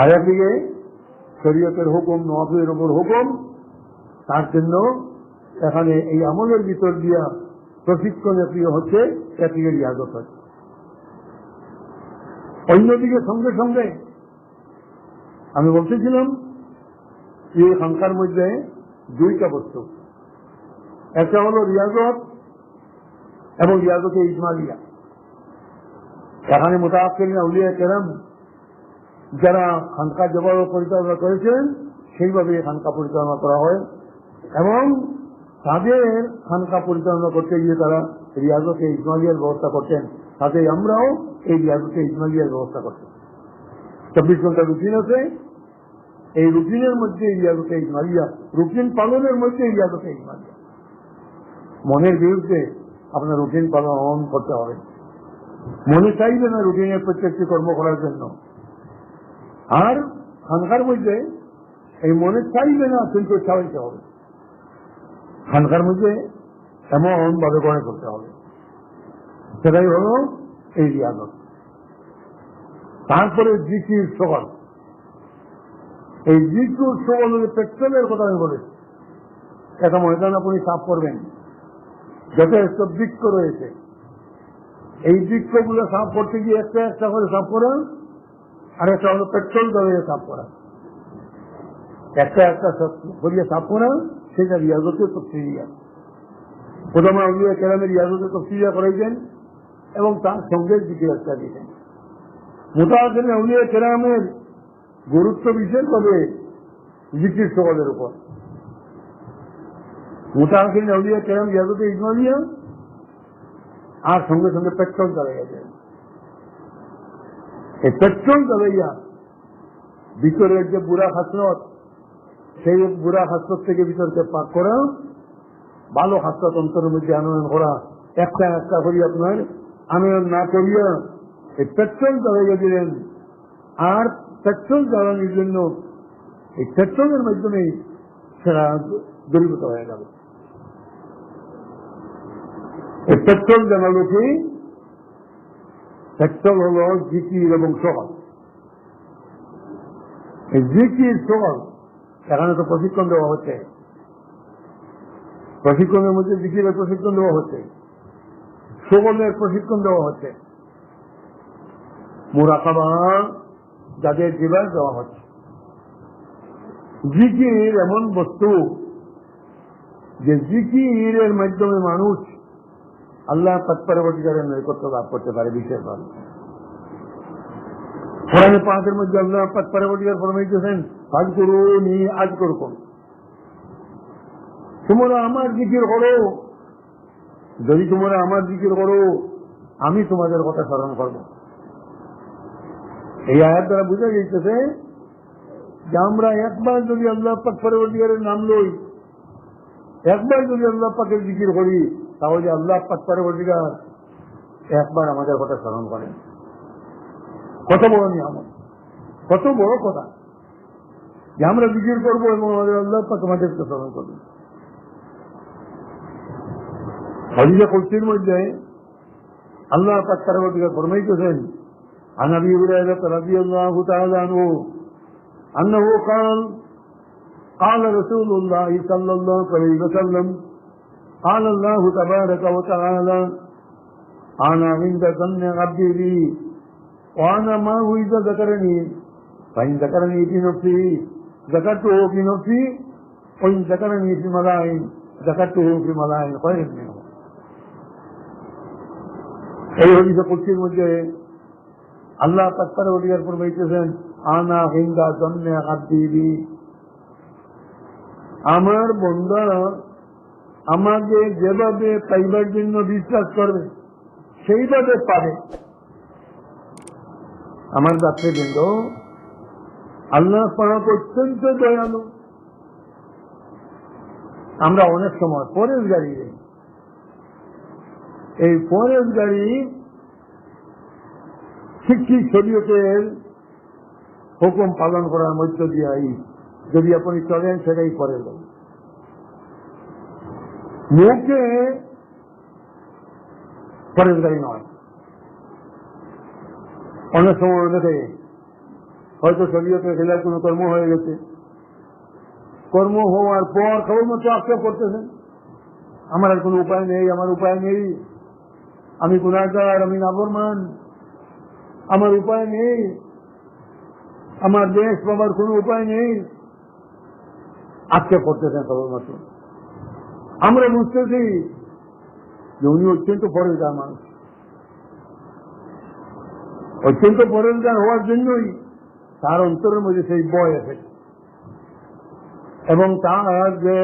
আর একদিকে শরীয়তের হুকুম, নওয়াফিলের উপর হুকুম, তার জন্য এখানে এই আমলের ভিতর দিয়া প্রশিক্ষণের প্রিয় হচ্ছে, একদিকে রিয়াজত হচ্ছে। অন্যদিকে সঙ্গে সঙ্গে আমি বলতেছিলাম যে সংখ্যার মধ্যে দুইটা বস্তু, একটা হলো রিয়াজত এবং রিয়াজতে ইজমালিয়া। এখানে মুতাআক্কিরিন আউলিয়া কেরাম যারা খানকা যেভাবে পরিচালনা করেছেন সেইভাবে খানকা পরিচালনা করা হয়, এবং তাদের খানকা পরিচালনা করতে গিয়ে তারা রিয়াজতে ইজমালিয়ার ব্যবস্থা করতেন, সাথে আমরাও এই রিয়াজতে ইজমালিয়ার ব্যবস্থা করতেন। 24 ঘন্টা রুটিন আছে, এই রুটিনের মধ্যে রিয়াজতে ইজমালিয়া, রুটিন পালনের মধ্যে রিয়াজতে ইজমালিয়া। মনের বিরুদ্ধে আপনার রুটিন পালন করতে হবে, মনে চাইবে না রুটিনের প্রত্যেকটি কর্ম করার জন্য। আর খানকার মধ্যে এই মনে চাইবে না কিন্তু চাইতে হবে, খানকার মধ্যে এমন ভাবে গড়ে করতে হবে, সেটাই হলো এই রিয়াজত। তারপরে জিকির সকাল, এই জিকির সকাল পেট্রোলের কথা আমি বলেছি। একটা ময়দান আপনি সাফ করবেন, যথেষ্ট বৃক্ষ রয়েছে, এই বৃক্ষগুলো সাফ করতে গিয়ে একটা একটা করে সাফ করা, আর একটা হলো পেট্রোল দিয়ে সাফ করা, একটা একটা করিয়ে সাফ করা, সেটা রিয়াজতে তফসিলিয়া। প্রথমে আউলিয়া কেরামের রিয়াজতে তফসিলিয়া করাইছেন এবং তার সঙ্গে জিকির একটা দিয়েছেন। মুতাআক্কিরিন আউলিয়া কেরামের গুরুত্ব বিশেষভাবে জিকির সওয়ালের উপর। মুতাআক্কিরিন আউলিয়া কেরাম রিয়াজতে ইজমালিয়া আর সঙ্গে সঙ্গে পেট্রোল চালাইয়া যায়। এই পেট্রোল চালাইয়া ভিতরের যে বুড়া হাসরত, সেই বুড়া হাসরত থেকে ভিতরকে পাক করা, ভালো হাসরত অন্তরের মধ্যে আনয়ন করা, একটা একটা করি আপনার আনয়ন না করিয়া এই পেট্রোল চালাইয়া দিলেন। আর পেট্রোল জ্বালানির জন্য এই পেট্রোলের মাধ্যমে সেটা দূরীভূত হয়ে গেল। এই পেট্রোল জানালো কি? পেট্রোল হল জিকির এবং সওয়াল। এই জিকির সওয়াল এখানে তো প্রশিক্ষণ দেওয়া হচ্ছে, প্রশিক্ষণের মধ্যে জিকিরের প্রশিক্ষণ দেওয়া হচ্ছে, সওয়ালের প্রশিক্ষণ দেওয়া হচ্ছে, মুরাকাবা যাদের জীবন দেওয়া হচ্ছে। জিকির এমন বস্তু যে জিকিরের মাধ্যমে মানুষ আল্লাহ পাক পরবর্তীকালে নৈকট্য লাভ করতে পারে। বিশেষভাবে কোরআনে পাকের মধ্যে আল্লাহ পাক পরবর্তীকার ফরমাইতেছেন, ফাযকুরুনি আযকুরকুম, তোমরা আমার জিকির করো, যদি তোমরা আমার জিকির করো আমি তোমাদের কথা স্মরণ করব। এই আয়াত দ্বারা বুঝা যাইতেছে যে আমরা একবার যদি আল্লাহ পাক পরবর্তীকারের নাম লই, একবার যদি আল্লাহ পাকের জিকির করি, তাহলে আল্লাহ পাক পরবর্তীকার একবার আমাদের কথা স্মরণ করেন। কত বড় নিয়ামত, কত বড় কথা যে আমরা জিকির করবো এবং আমাদের আল্লাহ পাক আমাদেরকে স্মরণ করবেন। হাদিসে কুদসির মধ্যে আল্লাহ পাক পরবর্তীকার ফরমাইতেছেন, عن أبي هريرة رضي الله تعالى عنه أنه قال قال رسول الله صلى الله عليه وسلم قال الله تبارك وتعالى أنا عند ظن عبدي بي وأنا معه إذا ذكرني فإن ذكرني في نفسي ذكرته في نفسي وإن ذكرني في ملأ ذكرته في ملأ خير منه। এই হাদিসে কুদসির মধ্যে আল্লাহ পাক পরবর্তীকার ফরমাইতেছেন, আনা হিন্দা জন্নে আব্দি বি, আমার বান্দা আমাকে যেভাবে পাইবার জন্য বিশ্বাস করবে সেইভাবে পাবে। আমার যাত্রীবৃন্দ, আল্লাহ পাক অত্যন্ত দয়ালু। আমরা অনেক সময় পরের গাড়ি, এই পরের গাড়ি ঠিক শরীয়তের হুকুম পালন করার মধ্য দিয়ে যদি আপনি চলেন সেটাই পরের গাড়ি। মুখে পরের গাড়ি নয়। অনেক সময় দেখে হয়তো শরীয়তের খেলার কোনো কর্ম হয়ে গেছে, কর্ম হওয়ার পর কেবলমাত্র আক্ষেপ করতেছেন, আমার আর কোনো উপায় নেই, আমার উপায় নেই, আমি গুনাহগার, আমি নাফরমান, আমার উপায় নেই, আমার দেশ পাবার কোনো উপায় নেই, আক্ষেপ করতেছেন কেবলমাত্র। আমরা বুঝতেছি যে উনি অত্যন্ত পরেশগার মানুষ, অত্যন্ত পরেশগার হওয়ার জন্যই তার অন্তরের মধ্যে সেই ভয় আছে, এবং তার যে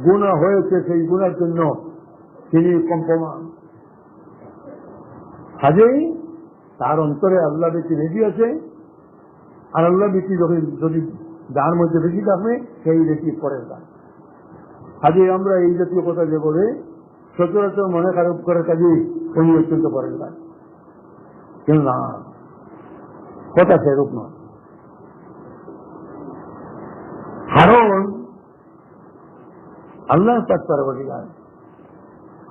গুনাহ হয়েছে সেই গুনার জন্য তিনি কম্পমান। কাজেই তার অন্তরে আল্লাহ বেশি বেশি আছে, আর আল্লাহ বেশি যদি যার মধ্যে বেশি থাকবে সেই বেশি পরেশগার। কাজে আমরা এই জাতীয় কথা যে বলে সচরাচর মনে খারাপ করে কাজে উনি অত্যন্ত পরেশগার, কিন্তু না, কথা সেরূপ নয়। কারণ আল্লাহ পাক পরবর্তীকার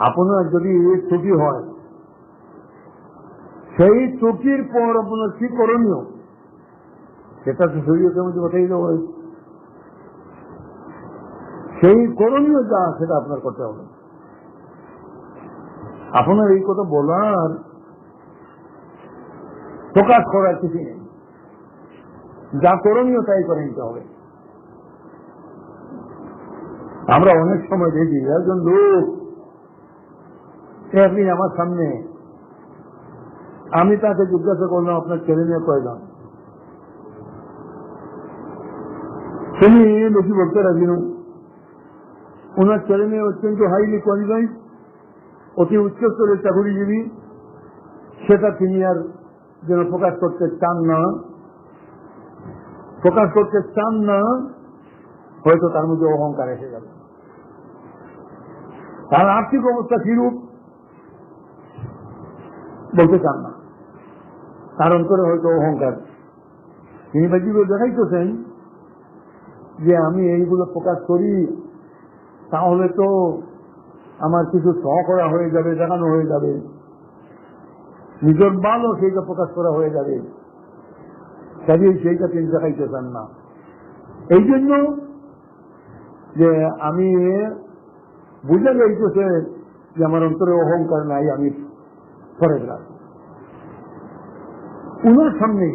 আপনার যদি ছুটি হয়, সেই ছুটির পর আপনার কি করণীয় সেটা তো শরীয়তের মধ্যে কথাই দেওয়া হয়েছে। সেই করণীয় যা সেটা আপনার করতে হবে। আপনার এই কথা বলার, প্রকাশ করার কিছু নেই, যা করণীয় তাই করে নিতে হবে। আমরা অনেক সময় দেখি একজন লোক একদিন আমার সামনে, আমি তাকে জিজ্ঞাসা করলাম আপনার ছেলে মেয়ে কয়জন, তিনি বেশি বলতে রাজি নন। ওনার ছেলে মেয়ে অত্যন্ত হাইলি কোয়ালিফাইড, অতি উচ্চস্তরের চাকরিজীবী, সেটা তিনি আর যেন প্রকাশ করতে চান না, হয়তো তার মধ্যে অহংকার এসে যাবে। তার আর্থিক অবস্থা কিরূপ বলতে চান না, তার অন্তরে হয়তো অহংকার। তিনি বাজিগুলো দেখাইতেছেন যে আমি এইগুলো প্রকাশ করি, তাহলে তো আমার কিছু ছ করা হয়ে যাবে, দেখানো হয়ে যাবে, নিজের ভালো সেইটা প্রকাশ করা হয়ে যাবে, কাজেই সেইটা তিনি দেখাইতে চান না। এই জন্য যে আমি বুঝে যাইতেছে যে আমার অন্তরে অহংকার নাই, আমি পরেশগার। উনার সামনে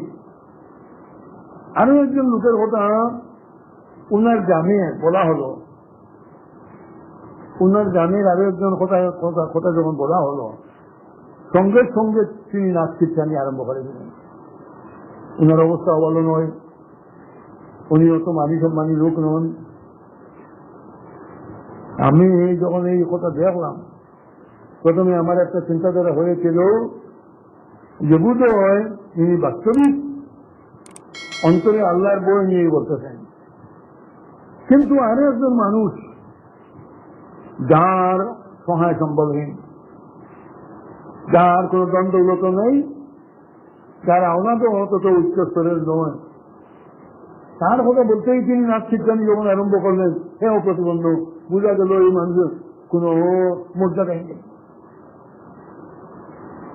আরো একজন লোকের কথা উনার গ্রামে বলা হলো, উনার গ্রামের আরো একজন কথা যখন বলা হলো, সঙ্গে সঙ্গে তিনি নাচ কীর্তনি আরম্ভ করে দিলেন। উনার অবস্থা ভালো নয়, উনি অত মানি সম্মানী লোক নন। আমি যখন এই কথা দেখলাম, প্রথমে আমার একটা চিন্তাধারা হয়েছিল যে বোধ হয় তিনি বাস্তবিক অন্তরে আল্লাহর বই নিয়ে বলতেছেন। কিন্তু আরো একজন মানুষ যার সহায় সম্বলহীন, যার কোন দ্বন্দ্বগত নেই, যার আওনাদ তত উচ্চ স্তরের নয়, তার কথা বলতেই তিনি নাচ কীর্তন যখন আরম্ভ করলেন, সেও প্রতিবন্ধ, বোঝা গেল এই মানুষের কোন মর্যাদাই নেই,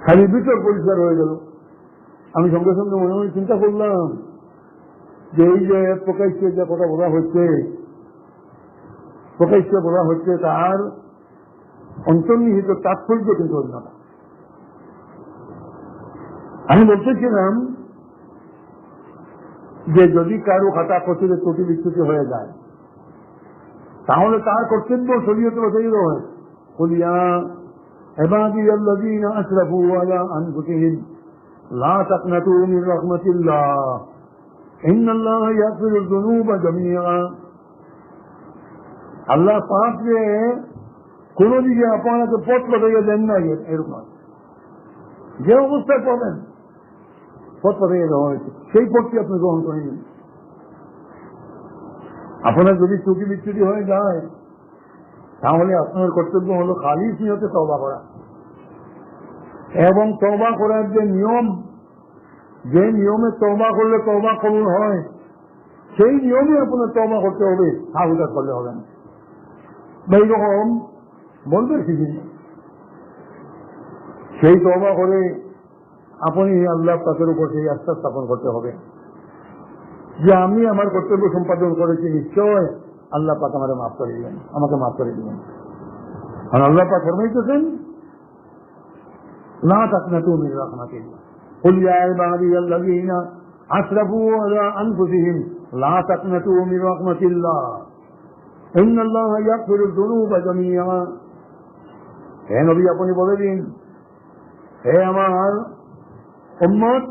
খালি ভিতর পরিষ্কার হয়ে গেল। আমি সঙ্গে সঙ্গে মনে মনে চিন্তা করলাম যে এই যে প্রকাশ্যে যে কথা বলা হচ্ছে তার অন্তর্নিহিত তাৎপর্য কিন্তু অন্যটা। আমি বলতেছিলাম যে যদি কারো খাতা পথে ত্রুটি বিচ্যুতি হয়ে যায়, তাহলে তার কর্তব্য শরীয়তে বসাই হয়, বলিয়া عبادي الذين أسرفوا على أنفسهم لا تقنطوا من رحمة الله إن الله يغفر الذنوب جميعا। আল্লাহ পাক যে কোন দিকে আপনাকে পথ পাঠাইয়া দেন না, এরকম যে অবস্থায় পাবেন পথ পাঠাইয়া দেওয়া হয়েছে, সেই পথটি আপনি গ্রহণ করে নিন। আপনার যদি ত্রুটি বিচ্যুতি হয়ে যায়, তাহলে আপনার কর্তব্য হলো খালিস নিয়তে তওবা করা, এবং তওবা করার যে নিয়ম, যে নিয়মে তওবা করলে তওবা কবুল হয়, সেই নিয়মে আপনার তওবা করতে হবে, হাউদার করলে হবে না। এইরকম বলবে কিছু নেই। সেই তওবা করে আপনি আল্লাহ পাকের উপর সেই আস্থা স্থাপন করতে হবে যে আমি আমার কর্তব্য সম্পাদন করেছি, নিশ্চয় আল্লাহ পাক আমাকে মাফ করে দিবেন, আমাকে মাফ করে দিবেন। আর আল্লাহ পাক ফরমাইতেছেন লা তাকনাতু মিন রাহমাতিল্লাহ কুল ইয়া ইবাদিয়াল্লাযীনা আসরাফু আলা আনফুসিহিম লা তাকনাতু মিন রাহমাতিল্লাহ ইন্নাল্লাহা ইয়াগফিরুয যুনুবা জামিআ। হে নবী, আপনি বলে দিন, হে আমার উম্মত,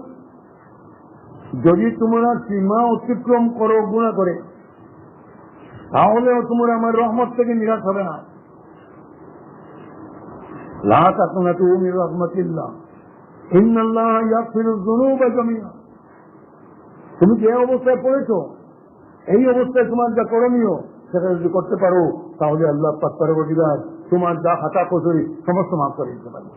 যদি তোমরা সীমা অতিক্রম করো গুনাহ করে, তাহলেও তোমরা আমার রহমত থেকে নিরাশ হবে না। লা তাকনাতু মিন রাহমাতিল্লাহ ইন্নাল্লাহা ইয়াগফিরুয যুনুবা জামিআ। তুমি যে অবস্থায় পড়েছো, এই অবস্থায় তোমার যা করণীয় সেটা যদি করতে পারো, তাহলে আল্লাহ পাক পরবর্তীকালে তোমার যা খাতা কসুরি সমস্ত মাফ করে দিতে পারে।